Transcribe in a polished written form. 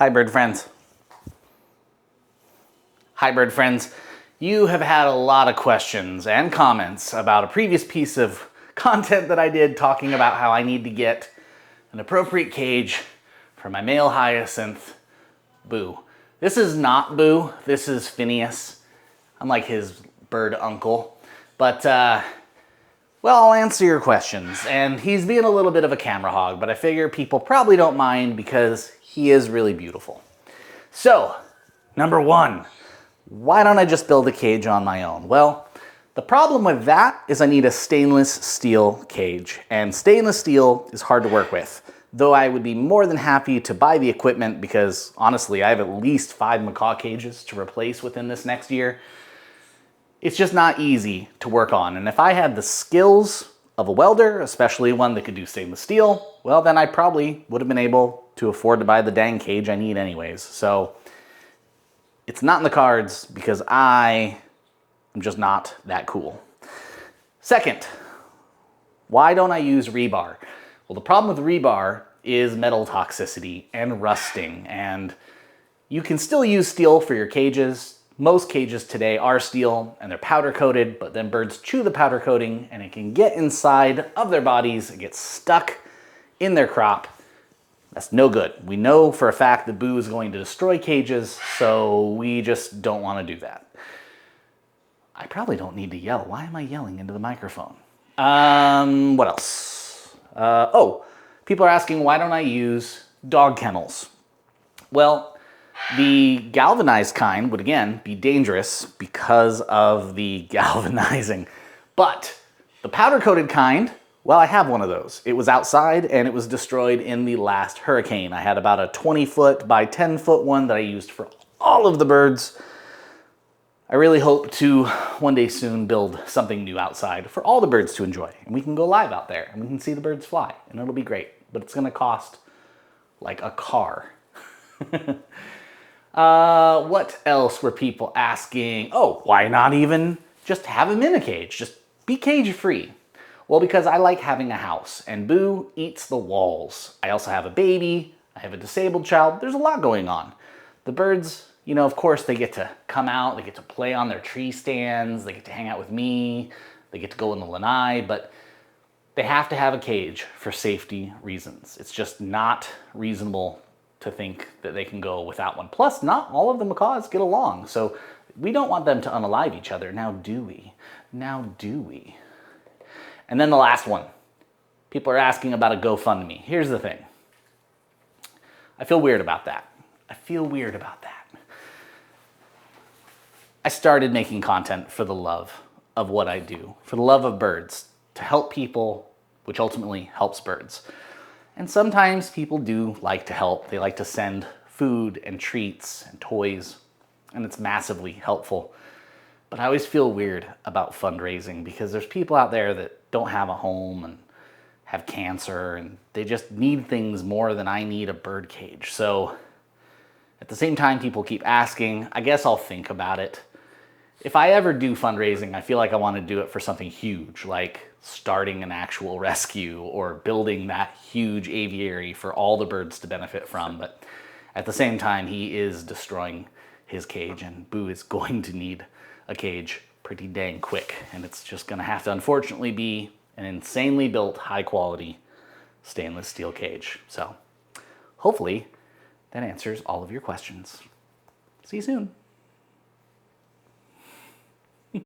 Hi, bird friends. Hi, bird friends. You have had a lot of questions and comments about a previous piece of content that I did talking about how I need to get an appropriate cage for my male hyacinth, Boo. This is not Boo, this is Phineas. I'm like his bird uncle. But, well, I'll answer your questions. And he's being a little bit of a camera hog, but I figure people probably don't mind because he is really beautiful. So, number one, why don't I just build a cage on my own? Well, the problem with that is I need a stainless steel cage, and stainless steel is hard to work with. Though I would be more than happy to buy the equipment because honestly, I have at least 5 macaw cages to replace within this next year. It's just not easy to work on. And if I had the skills of a welder, especially one that could do stainless steel, well, then I probably would have been able to afford to buy the dang cage I need anyways. So it's not in the cards because I am just not that cool. Second, why don't I use rebar? Well, the problem with rebar is metal toxicity and rusting, and you can still use steel for your cages. Most cages today are steel and they're powder coated, but then birds chew the powder coating and it can get inside of their bodies. It gets stuck in their crop. That's no good. We know for a fact that Boo is going to destroy cages, so we just don't want to do that. I probably don't need to yell. Why am I yelling into the microphone? What else? People are asking, why don't I use dog kennels? Well, the galvanized kind would, again, be dangerous because of the galvanizing. But the powder-coated kind, well, I have one of those. It was outside and it was destroyed in the last hurricane. I had about a 20-foot by 10-foot one that I used for all of the birds. I really hope to one day soon build something new outside for all the birds to enjoy. And we can go live out there and we can see the birds fly and it'll be great. But it's gonna cost like a car. What else were people asking? Oh, why not even just have him in a cage? Just be cage free. Well, because I like having a house and Boo eats the walls. I also have a baby, I have a disabled child. There's a lot going on. The birds, you know, of course they get to come out, they get to play on their tree stands, they get to hang out with me, they get to go in the lanai, but they have to have a cage for safety reasons. It's just not reasonable to think that they can go without one. Plus, not all of the macaws get along, so we don't want them to unalive each other. Now do we? Now do we? And then the last one. People are asking about a GoFundMe. Here's the thing. I feel weird about that. I feel weird about that. I started making content for the love of what I do, for the love of birds, to help people, which ultimately helps birds. And sometimes people do like to help. They like to send food and treats and toys, and it's massively helpful. But I always feel weird about fundraising because there's people out there that don't have a home and have cancer and they just need things more than I need a bird cage. So at the same time, people keep asking, I guess I'll think about it. If I ever do fundraising, I feel like I want to do it for something huge, like starting an actual rescue or building that huge aviary for all the birds to benefit from. But at the same time, he is destroying his cage and Boo is going to need a cage pretty dang quick. And it's just going to have to, unfortunately, be an insanely built, high quality stainless steel cage. So hopefully that answers all of your questions. See you soon.